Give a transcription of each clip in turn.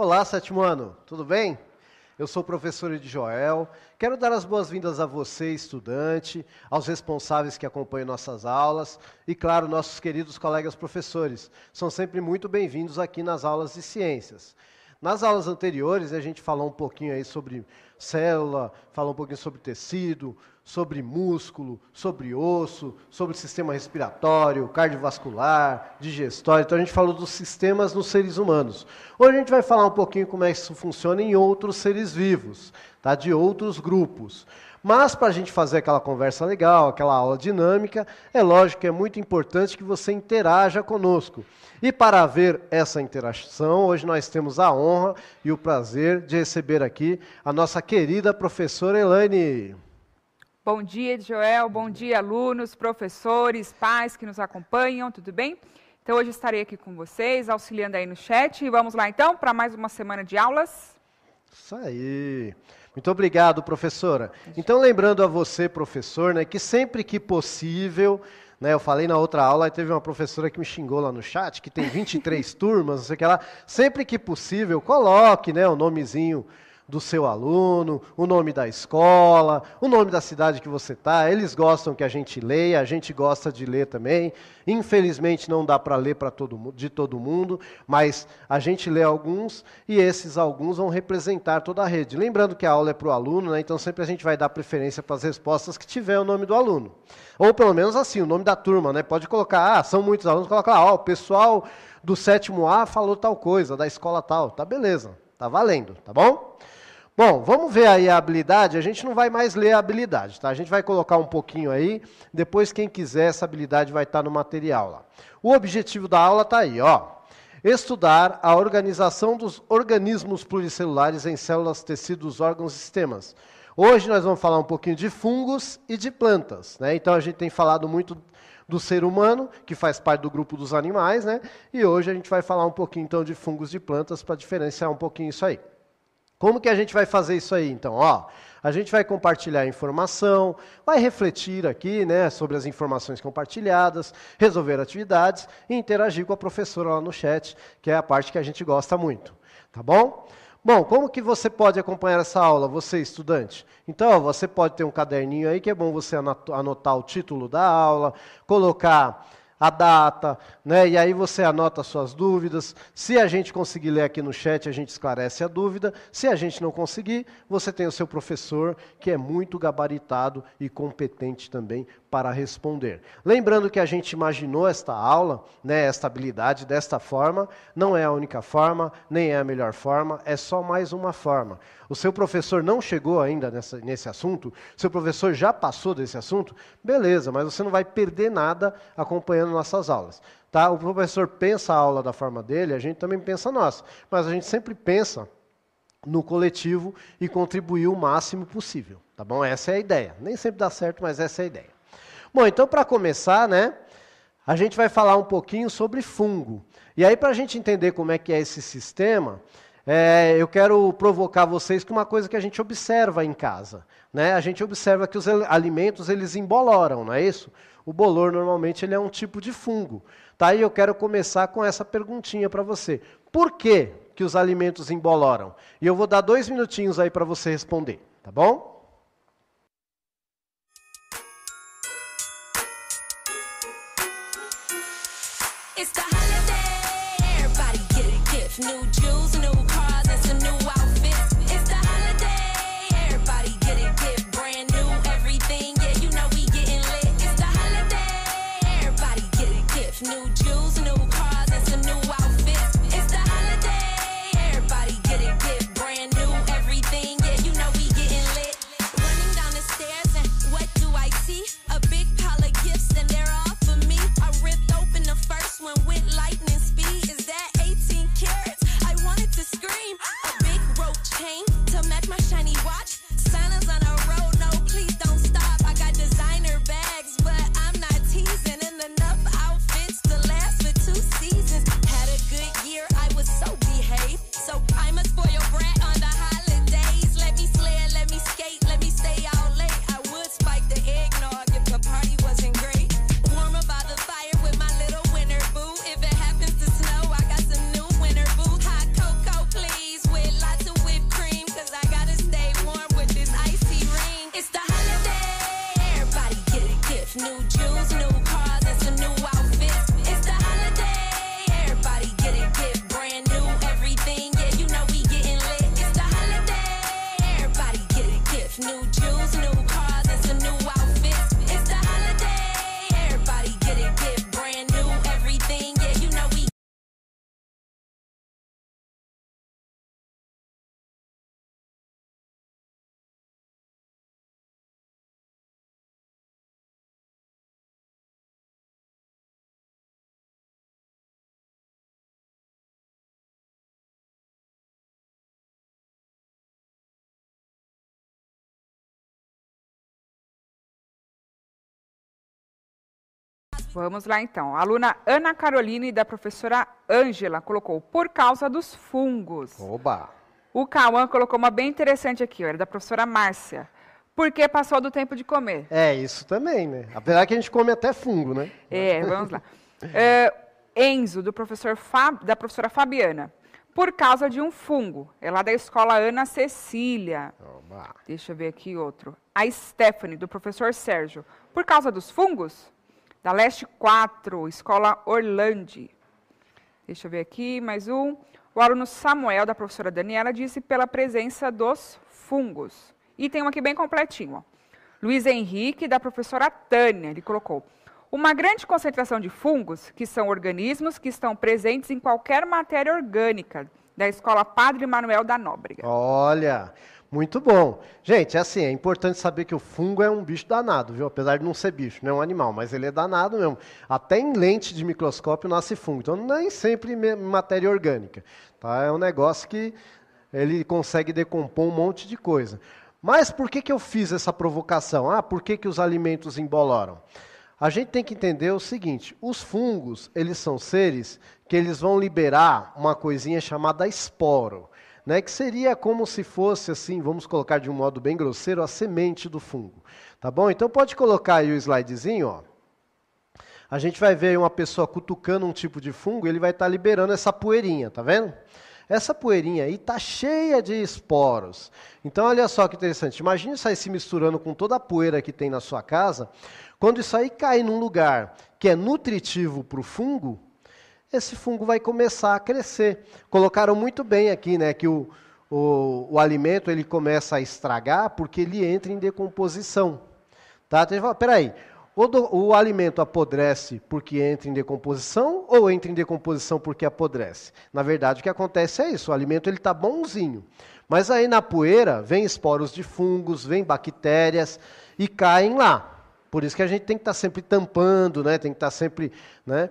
Olá, sétimo ano, tudo bem? Eu sou o professor Edi Joel, quero dar as boas-vindas a você, estudante, aos responsáveis que acompanham nossas aulas e, claro, nossos queridos colegas professores. São sempre muito bem-vindos aqui nas aulas de ciências. Nas aulas anteriores, a gente falou um pouquinho aí sobre célula, falou um pouquinho sobre tecido, sobre músculo, sobre osso, sobre sistema respiratório, cardiovascular, digestório. Então a gente falou dos sistemas nos seres humanos. Hoje a gente vai falar um pouquinho como é que isso funciona em outros seres vivos, tá? De outros grupos. Mas para a gente fazer aquela conversa legal, aquela aula dinâmica, é lógico que é muito importante que você interaja conosco. E para ver essa interação, hoje nós temos a honra e o prazer de receber aqui a nossa querida professora Elaine. Bom dia, Joel. Bom dia, alunos, professores, pais que nos acompanham, tudo bem? Então, hoje estarei aqui com vocês, auxiliando aí no chat. E vamos lá, então, para mais uma semana de aulas. Isso aí. Muito obrigado, professora. Então, lembrando a você, professor, né, que sempre que possível, né, eu falei na outra aula, teve uma professora que me xingou lá no chat, que tem 23 turmas, não sei o que lá. Sempre que possível, coloque, né, o nomezinho do seu aluno, o nome da escola, o nome da cidade que você está. Eles gostam que a gente leia, a gente gosta de ler também. Infelizmente não dá para ler de todo mundo, mas a gente lê alguns e esses alguns vão representar toda a rede. Lembrando que a aula é para o aluno, né? Então sempre a gente vai dar preferência para as respostas que tiver o nome do aluno. Ou pelo menos assim, o nome da turma, né? Pode colocar, são muitos alunos, coloca lá, o pessoal do 7º A falou tal coisa, da escola tal. Tá beleza, tá valendo, tá bom? Bom, vamos ver aí a habilidade. A gente não vai mais ler a habilidade, tá? A gente vai colocar um pouquinho aí, depois quem quiser essa habilidade vai estar no material lá. O objetivo da aula está aí, ó. Estudar a organização dos organismos pluricelulares em células, tecidos, órgãos e sistemas. Hoje nós vamos falar um pouquinho de fungos e de plantas, né? Então a gente tem falado muito do ser humano, que faz parte do grupo dos animais, né? E hoje a gente vai falar um pouquinho então de fungos e de plantas para diferenciar um pouquinho isso aí. Como que a gente vai fazer isso aí, então? Ó, a gente vai compartilhar informação, vai refletir aqui, né, sobre as informações compartilhadas, resolver atividades e interagir com a professora lá no chat, que é a parte que a gente gosta muito, tá bom? Bom, como que você pode acompanhar essa aula, você estudante? Então, ó, você pode ter um caderninho aí, que é bom você anotar o título da aula, colocar a data, né? E aí você anota as suas dúvidas. Se a gente conseguir ler aqui no chat, a gente esclarece a dúvida. Se a gente não conseguir, você tem o seu professor, que é muito gabaritado e competente também para responder. Lembrando que a gente imaginou esta aula, né, esta habilidade desta forma, não é a única forma, nem é a melhor forma, é só mais uma forma. O seu professor não chegou ainda nesse assunto, seu professor já passou desse assunto, beleza, mas você não vai perder nada acompanhando nossas aulas. Tá? O professor pensa a aula da forma dele, a gente também pensa a nossa, mas a gente sempre pensa no coletivo e contribuir o máximo possível. Tá bom? Essa é a ideia. Nem sempre dá certo, mas essa é a ideia. Bom, então para começar, né, a gente vai falar um pouquinho sobre fungo. E aí para a gente entender como é que é esse sistema, eu quero provocar vocês com uma coisa que a gente observa em casa, né? A gente observa que os alimentos eles emboloram, não é isso? O bolor normalmente ele é um tipo de fungo. Tá? E eu quero começar com essa perguntinha para você. Por que que os alimentos emboloram? E eu vou dar 2 minutinhos aí para você responder, tá bom? It's the holiday, everybody get a gift. New jewels, new cars, and some new outfits. It's the holiday, everybody get a gift. Brand new everything, yeah, you know we getting lit. It's the holiday, everybody get a gift. New jewels, new cars, and some new outfits. It's the holiday, everybody get a gift. Brand new everything, yeah, you know we getting lit. Running down the stairs and what do I see? A big pile of gifts and they're all for me. I ripped open the first one with lightning speed. Is that 18 carats? I wanted to scream. Vamos lá então. A aluna Ana Caroline, da professora Ângela, colocou por causa dos fungos. Oba! O Cauã colocou uma bem interessante aqui, ó, era da professora Márcia. Porque passou do tempo de comer. É, isso também, né? Apesar que a gente come até fungo, né? Vamos lá. Enzo, da professora Fabiana. Por causa de um fungo. É lá da escola Ana Cecília. Oba. Deixa eu ver aqui outro. A Stephanie, do professor Sérgio. Por causa dos fungos? Da Leste 4, escola Orlandi. Deixa eu ver aqui, mais um. O aluno Samuel, da professora Daniela, disse pela presença dos fungos. E tem um aqui bem completinho. Ó. Luiz Henrique, da professora Tânia, ele colocou. Uma grande concentração de fungos, que são organismos que estão presentes em qualquer matéria orgânica, da escola Padre Manuel da Nóbrega. Olha, muito bom. Gente, é assim, é importante saber que o fungo é um bicho danado, viu? Apesar de não ser bicho, não é um animal, mas ele é danado mesmo. Até em lente de microscópio nasce fungo, então nem sempre em matéria orgânica. Tá? É um negócio que ele consegue decompor um monte de coisa. Mas por que eu fiz essa provocação? Por que os alimentos emboloram? A gente tem que entender o seguinte, os fungos, eles são seres que eles vão liberar uma coisinha chamada esporo, né, que seria como se fosse, assim, vamos colocar de um modo bem grosseiro, a semente do fungo. Tá bom? Então pode colocar aí o slidezinho, ó. A gente vai ver aí uma pessoa cutucando um tipo de fungo, ele vai estar liberando essa poeirinha, tá vendo? Essa poeirinha aí está cheia de esporos. Então, olha só que interessante. Imagine isso aí se misturando com toda a poeira que tem na sua casa. Quando isso aí cair num lugar que é nutritivo para o fungo, esse fungo vai começar a crescer. Colocaram muito bem aqui, né, que o alimento ele começa a estragar porque ele entra em decomposição. Tá? Então, peraí. O alimento apodrece porque entra em decomposição ou entra em decomposição porque apodrece? Na verdade, o que acontece é isso, o alimento está bonzinho. Mas aí na poeira vem esporos de fungos, vem bactérias e caem lá. Por isso que a gente tem que estar sempre tampando, né? Tem que estar sempre... Né?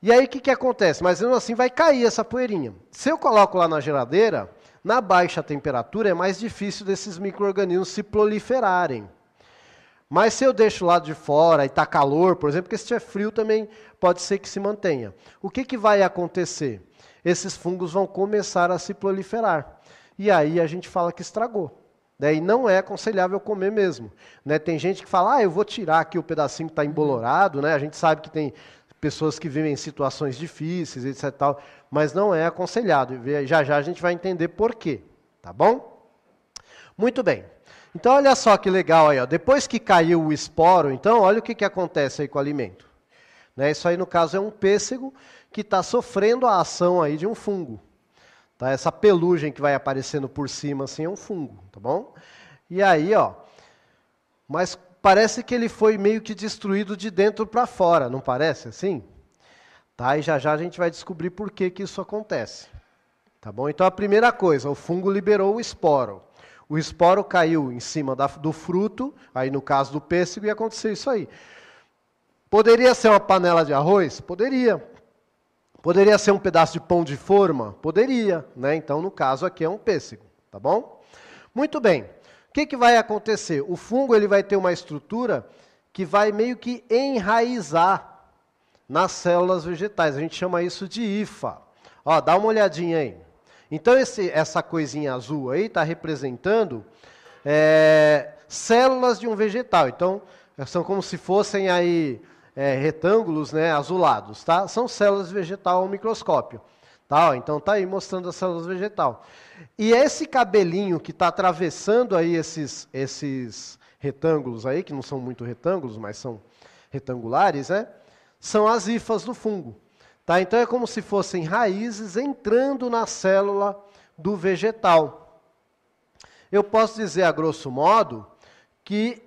E aí o que acontece? Mas mesmo assim vai cair essa poeirinha. Se eu coloco lá na geladeira, na baixa temperatura é mais difícil desses micro-organismos se proliferarem. Mas se eu deixo lá de fora e está calor, por exemplo, porque se estiver frio também pode ser que se mantenha. O que vai acontecer? Esses fungos vão começar a se proliferar. E aí a gente fala que estragou. E não é aconselhável comer mesmo. Né? Tem gente que fala, eu vou tirar aqui o pedacinho que está embolorado. Né? A gente sabe que tem pessoas que vivem em situações difíceis, etc. Tal, mas não é aconselhado. Já já a gente vai entender por quê. Tá bom? Muito bem. Então, olha só que legal aí, ó. Depois que caiu o esporo, então, olha o que acontece aí com o alimento. Né? Isso aí, no caso, é um pêssego que está sofrendo a ação aí de um fungo. Tá? Essa pelugem que vai aparecendo por cima, assim, é um fungo, tá bom? E aí, ó, mas parece que ele foi meio que destruído de dentro para fora, não parece assim? Tá? E já já a gente vai descobrir por que isso acontece. Tá bom? Então, a primeira coisa, o fungo liberou o esporo. O esporo caiu em cima do fruto, aí no caso do pêssego, e aconteceu isso aí. Poderia ser uma panela de arroz? Poderia. Poderia ser um pedaço de pão de forma? Poderia. Né? Então, no caso aqui é um pêssego. Tá bom? Muito bem. O que vai acontecer? O fungo ele vai ter uma estrutura que vai meio que enraizar nas células vegetais. A gente chama isso de hifa. Ó, dá uma olhadinha aí. Então, essa coisinha azul aí está representando células de um vegetal. Então, são como se fossem aí retângulos, né, azulados. Tá? São células de vegetal ao microscópio. Tá? Então, está aí mostrando as células vegetal. E esse cabelinho que está atravessando aí esses retângulos aí, que não são muito retângulos, mas são retangulares, né, são as hifas do fungo. Tá? Então, é como se fossem raízes entrando na célula do vegetal. Eu posso dizer, a grosso modo, que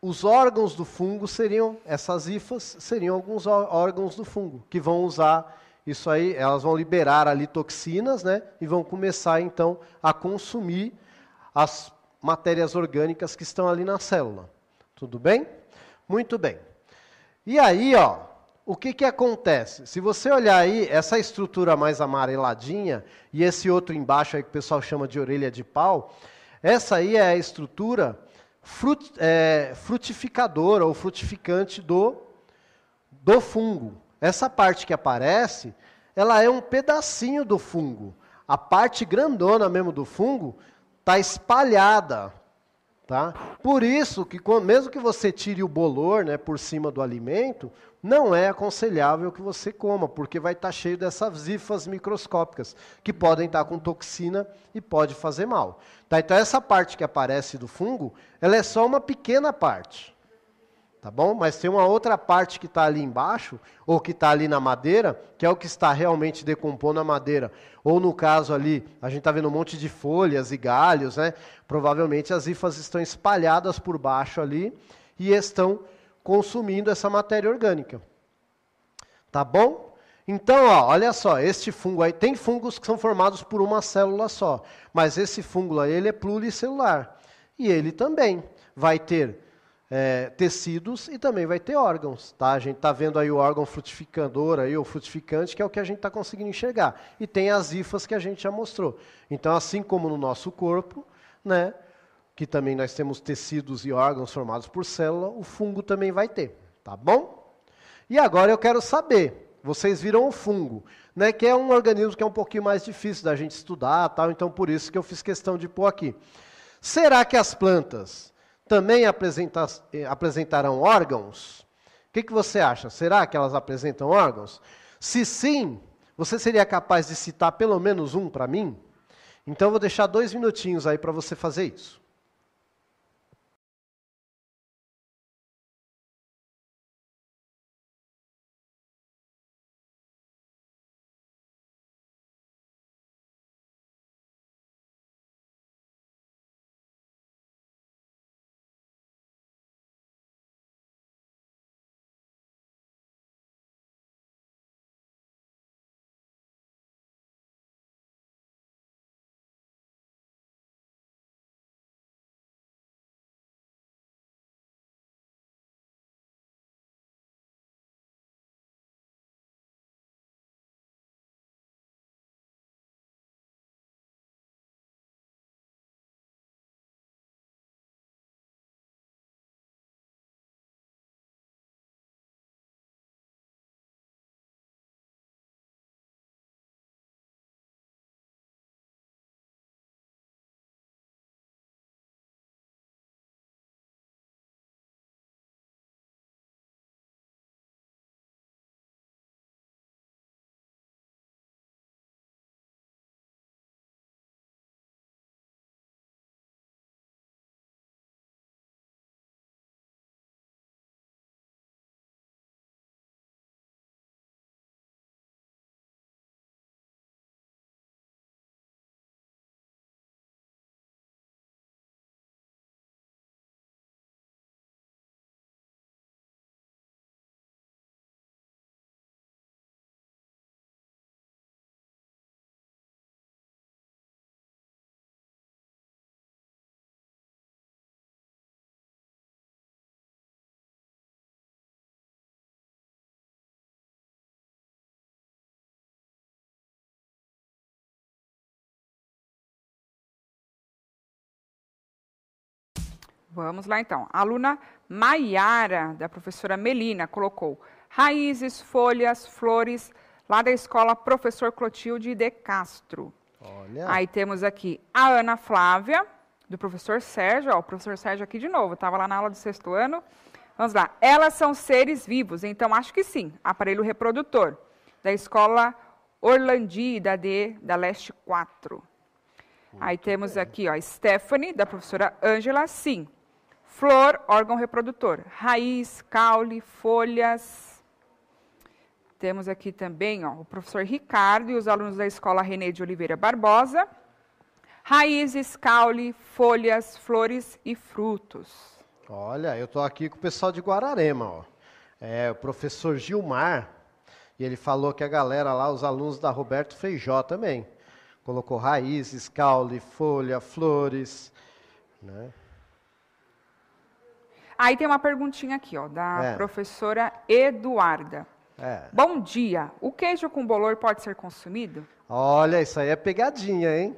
os órgãos do fungo seriam, essas hifas, seriam alguns órgãos do fungo, que vão usar isso aí, elas vão liberar ali toxinas, né, e vão começar, então, a consumir as matérias orgânicas que estão ali na célula. Tudo bem? Muito bem. E aí, ó, o que acontece? Se você olhar aí, essa estrutura mais amareladinha e esse outro embaixo aí que o pessoal chama de orelha de pau, essa aí é a estrutura frutificadora ou frutificante do fungo. Essa parte que aparece, ela é um pedacinho do fungo. A parte grandona mesmo do fungo está espalhada. Tá? Por isso que mesmo que você tire o bolor, né, por cima do alimento, não é aconselhável que você coma, porque vai estar cheio dessas hifas microscópicas, que podem estar com toxina e pode fazer mal. Tá? Então essa parte que aparece do fungo, ela é só uma pequena parte. Tá bom? Mas tem uma outra parte que está ali embaixo, ou que está ali na madeira, que é o que está realmente decompondo a madeira. Ou no caso ali, a gente está vendo um monte de folhas e galhos, né? Provavelmente as hifas estão espalhadas por baixo ali e estão consumindo essa matéria orgânica. Tá bom? Então, ó, olha só, este fungo aí, tem fungos que são formados por uma célula só, mas esse fungo aí, ele é pluricelular. E ele também vai ter tecidos e também vai ter órgãos, tá? A gente está vendo aí o órgão frutificador, aí, ou frutificante, que é o que a gente está conseguindo enxergar. E tem as hifas que a gente já mostrou. Então, assim como no nosso corpo, né, que também nós temos tecidos e órgãos formados por célula, o fungo também vai ter, tá bom? E agora eu quero saber, vocês viram o fungo, né, que é um organismo que é um pouquinho mais difícil da gente estudar, tal, então por isso que eu fiz questão de pôr aqui. Será que as plantas também apresentarão órgãos? O que você acha? Será que elas apresentam órgãos? Se sim, você seria capaz de citar pelo menos um para mim? Então eu vou deixar 2 minutinhos aí para você fazer isso. Vamos lá, então. A aluna Maiara, da professora Melina, colocou raízes, folhas, flores, lá da escola Professor Clotilde de Castro. Olha. Aí temos aqui a Ana Flávia, do professor Sérgio. Ó, o professor Sérgio aqui de novo, estava lá na aula do 6º ano. Vamos lá. Elas são seres vivos, então acho que sim. Aparelho reprodutor, da escola Orlandi, da Leste 4. Aí temos aqui, ó, Stephanie, da professora Ângela, sim. Flor, órgão reprodutor. Raiz, caule, folhas. Temos aqui também, ó, o professor Ricardo e os alunos da escola René de Oliveira Barbosa. Raízes, caule, folhas, flores e frutos. Olha, eu estou aqui com o pessoal de Guararema, ó. O professor Gilmar, e ele falou que a galera lá, os alunos da Roberto Feijó também, colocou raízes, caule, folha, flores, né? Aí tem uma perguntinha aqui, ó, da professora Eduarda. Bom dia, o queijo com bolor pode ser consumido? Olha, isso aí é pegadinha, hein?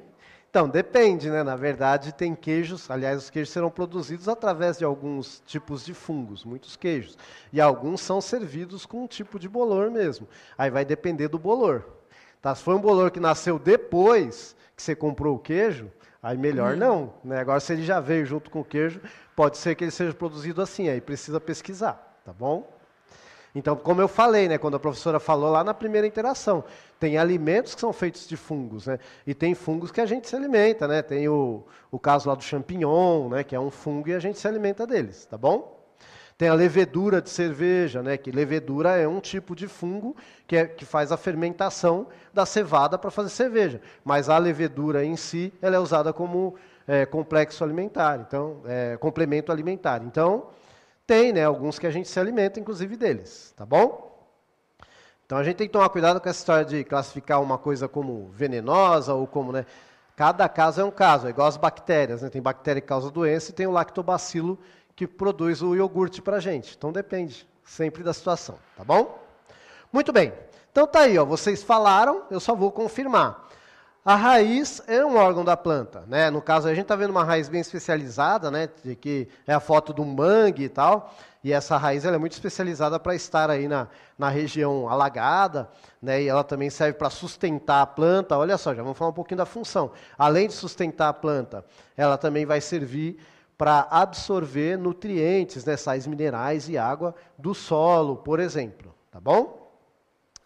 Então, depende, né? Na verdade, tem queijos, aliás, os queijos serão produzidos através de alguns tipos de fungos, muitos queijos. E alguns são servidos com um tipo de bolor mesmo. Aí vai depender do bolor. Tá? Se for um bolor que nasceu depois que você comprou o queijo, aí melhor não. Né? Agora, se ele já veio junto com o queijo, pode ser que ele seja produzido assim, aí precisa pesquisar, tá bom? Então, como eu falei, né, quando a professora falou lá na primeira interação, tem alimentos que são feitos de fungos, né, e tem fungos que a gente se alimenta, né, tem o caso lá do champignon, né, que é um fungo e a gente se alimenta deles, tá bom? Tem a levedura de cerveja, né, que levedura é um tipo de fungo que faz a fermentação da cevada para fazer cerveja, mas a levedura em si, ela é usada como complexo alimentar, então, complemento alimentar, então... Tem, né, alguns que a gente se alimenta, inclusive, deles, tá bom? Então, a gente tem que tomar cuidado com essa história de classificar uma coisa como venenosa ou como, né, cada caso é um caso, é igual as bactérias, né, tem bactéria que causa doença e tem o lactobacilo que produz o iogurte pra gente. Então, depende sempre da situação, tá bom? Muito bem, então tá aí, ó, vocês falaram, eu só vou confirmar. A raiz é um órgão da planta, né? No caso, a gente está vendo uma raiz bem especializada, né? De que é a foto do mangue e tal. E essa raiz ela é muito especializada para estar aí na região alagada, né? E ela também serve para sustentar a planta. Olha só, já vamos falar um pouquinho da função. Além de sustentar a planta, ela também vai servir para absorver nutrientes, né? Sais minerais e água do solo, por exemplo. Tá bom?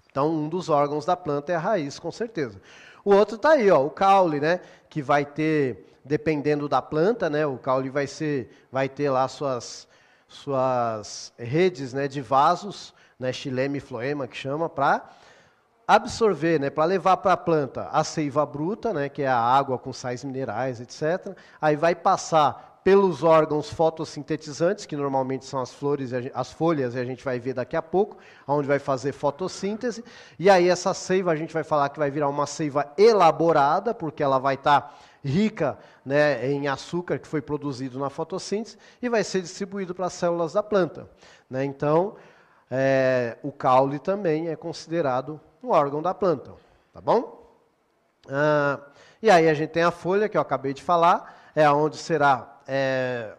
Então, um dos órgãos da planta é a raiz, com certeza. O outro está aí, ó, o caule, né, que vai ter, dependendo da planta, né, o caule vai ter lá suas redes, né, de vasos, né, xilema e floema, que chama, para absorver, né, para levar para a planta a seiva bruta, né, que é a água com sais minerais, etc. Aí vai passar pelos órgãos fotossintetizantes, que normalmente são as flores, as folhas, e a gente vai ver daqui a pouco, onde vai fazer fotossíntese, e aí essa seiva a gente vai falar que vai virar uma seiva elaborada, porque ela vai estar rica, né, em açúcar que foi produzido na fotossíntese, e vai ser distribuído para as células da planta. Né? Então, o caule também é considerado um órgão da planta, tá bom? E aí a gente tem a folha, que eu acabei de falar,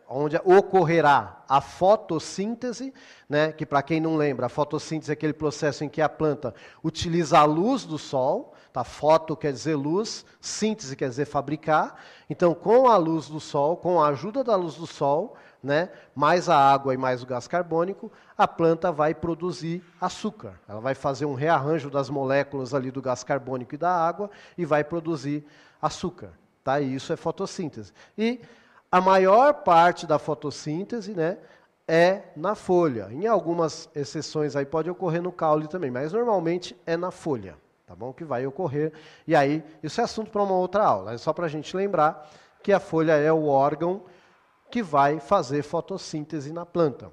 onde ocorrerá a fotossíntese, né, que para quem não lembra, a fotossíntese é aquele processo em que a planta utiliza a luz do sol, tá? Foto quer dizer luz, síntese quer dizer fabricar. Então, com a luz do sol, com a ajuda da luz do sol, né, mais a água e mais o gás carbônico, a planta vai produzir açúcar. Ela vai fazer um rearranjo das moléculas ali do gás carbônico e da água e vai produzir açúcar. Tá? E isso é fotossíntese. E a maior parte da fotossíntese, né, é na folha. Em algumas exceções aí pode ocorrer no caule também, mas normalmente é na folha, tá bom? Que vai ocorrer. E aí, isso é assunto para uma outra aula. É só para a gente lembrar que a folha é o órgão que vai fazer fotossíntese na planta.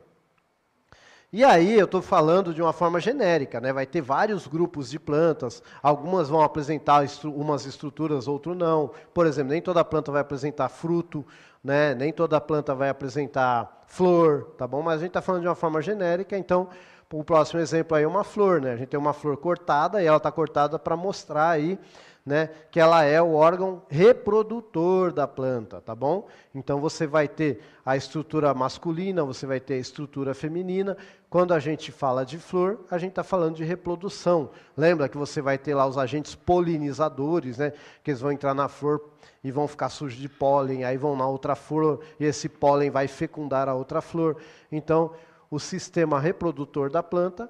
E aí eu estou falando de uma forma genérica, né? Vai ter vários grupos de plantas, algumas vão apresentar umas estruturas, outras não. Por exemplo, nem toda planta vai apresentar fruto, né? Nem toda planta vai apresentar flor, tá bom? Mas a gente está falando de uma forma genérica, então o próximo exemplo aí é uma flor, né? A gente tem uma flor cortada e ela está cortada para mostrar aí, né, que ela é o órgão reprodutor da planta, tá bom? Então você vai ter a estrutura masculina, você vai ter a estrutura feminina. Quando a gente fala de flor, a gente está falando de reprodução. Lembra que você vai ter lá os agentes polinizadores, né, que eles vão entrar na flor e vão ficar sujos de pólen, aí vão na outra flor e esse pólen vai fecundar a outra flor. Então, o sistema reprodutor da planta,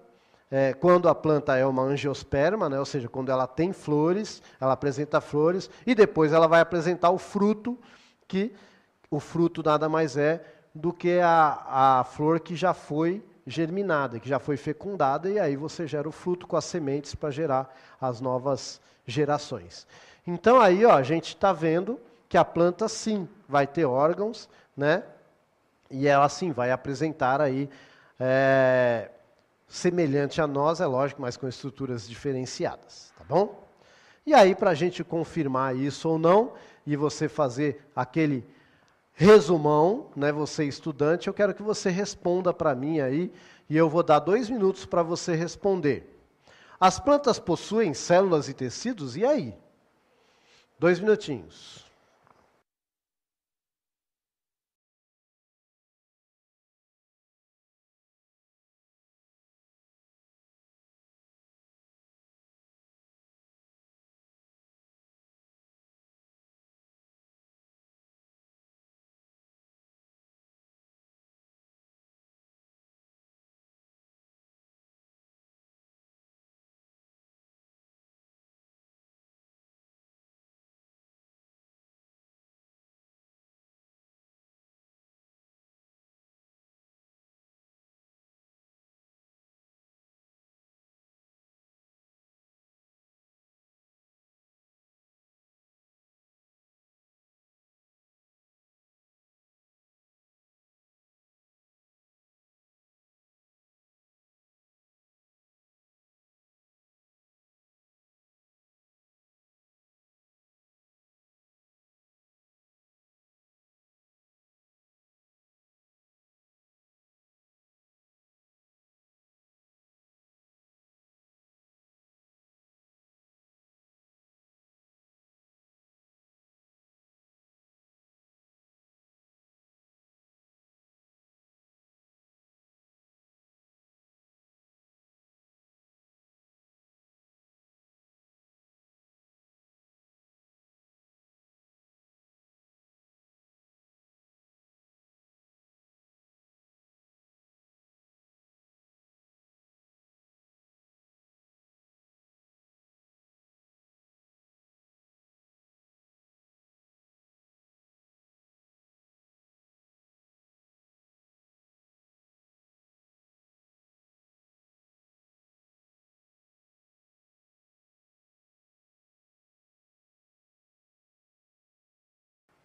quando a planta é uma angiosperma, né, ou seja, quando ela tem flores, ela apresenta flores, e depois ela vai apresentar o fruto, que o fruto nada mais é do que a flor que já foi germinada, que já foi fecundada, e aí você gera o fruto com as sementes para gerar as novas gerações. Então aí, ó, a gente está vendo que a planta sim vai ter órgãos, né, e ela sim vai apresentar aí semelhante a nós, é lógico, mas com estruturas diferenciadas, tá bom? E aí, para a gente confirmar isso ou não, e você fazer aquele resumão, né, você estudante, eu quero que você responda para mim aí, e eu vou dar 2 minutos para você responder. As plantas possuem células e tecidos? E aí? 2 minutinhos.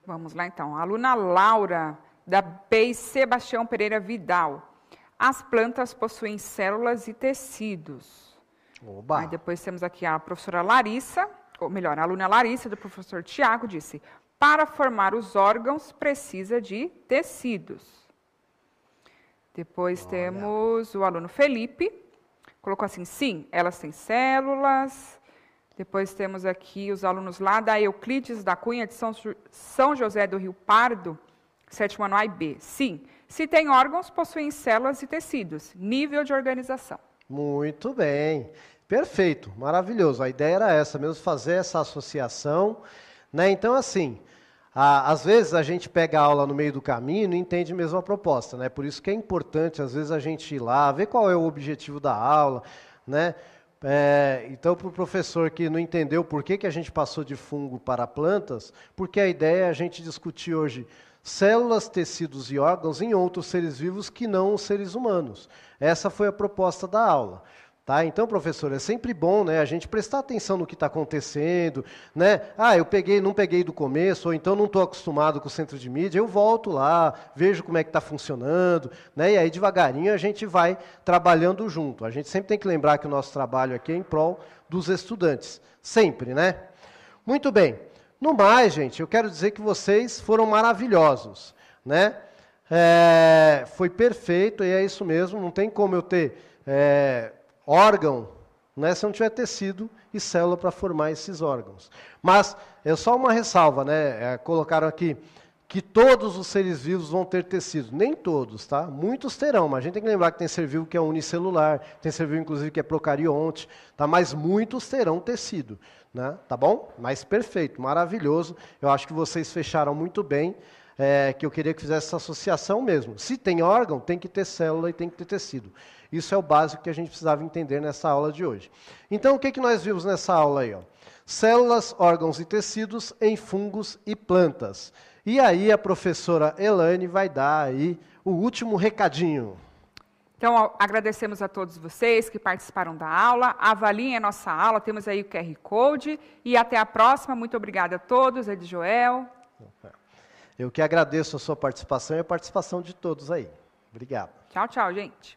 Vamos lá, então. A aluna Laura, da PEI Sebastião Pereira Vidal. As plantas possuem células e tecidos. Oba. Aí depois temos aqui a professora Larissa, ou melhor, a aluna Larissa, do professor Tiago, disse: para formar os órgãos, precisa de tecidos. Depois temos o aluno Felipe, colocou assim: sim, elas têm células. Depois temos aqui os alunos lá da Euclides da Cunha, de São José do Rio Pardo, sétimo ano A e B. Sim, se tem órgãos, possuem células e tecidos. Nível de organização. Muito bem. Perfeito, maravilhoso. A ideia era essa mesmo, fazer essa associação, né? Então, assim, às vezes a gente pega a aula no meio do caminho e não entende mesmo a proposta, né? Por isso que é importante, às vezes, a gente ir lá, ver qual é o objetivo da aula, né? Então, para o professor que não entendeu por que a gente passou de fungo para plantas, porque a ideia é a gente discutir hoje células, tecidos e órgãos em outros seres vivos que não os seres humanos. Essa foi a proposta da aula. Tá? Então, professor, é sempre bom, né, a gente prestar atenção no que está acontecendo, né? Não peguei do começo, ou então não estou acostumado com o centro de mídia, eu volto lá, vejo como é que está funcionando, né? E aí devagarinho a gente vai trabalhando junto. A gente sempre tem que lembrar que o nosso trabalho aqui é em prol dos estudantes, sempre, né? Muito bem. No mais, gente, eu quero dizer que vocês foram maravilhosos, né? Foi perfeito, e é isso mesmo, não tem como eu ter órgão, né, se não tiver tecido e célula para formar esses órgãos. Mas é só uma ressalva, né? Colocaram aqui que todos os seres vivos vão ter tecido. Nem todos, tá? Muitos terão, mas a gente tem que lembrar que tem ser vivo que é unicelular, tem ser vivo, inclusive, que é procarionte, tá? Mas muitos terão tecido, né? Tá bom? Mas perfeito, maravilhoso. Eu acho que vocês fecharam muito bem, que eu queria que fizesse essa associação mesmo. Se tem órgão, tem que ter célula e tem que ter tecido. Isso é o básico que a gente precisava entender nessa aula de hoje. Então, o que nós vimos nessa aula aí? Ó? Células, órgãos e tecidos em fungos e plantas. E aí a professora Elaine vai dar aí o último recadinho. Então, agradecemos a todos vocês que participaram da aula. Avaliem a nossa aula, temos aí o QR Code. E até a próxima. Muito obrigada a todos. Edjoel. Eu que agradeço a sua participação e a participação de todos aí. Obrigado. Tchau, tchau, gente.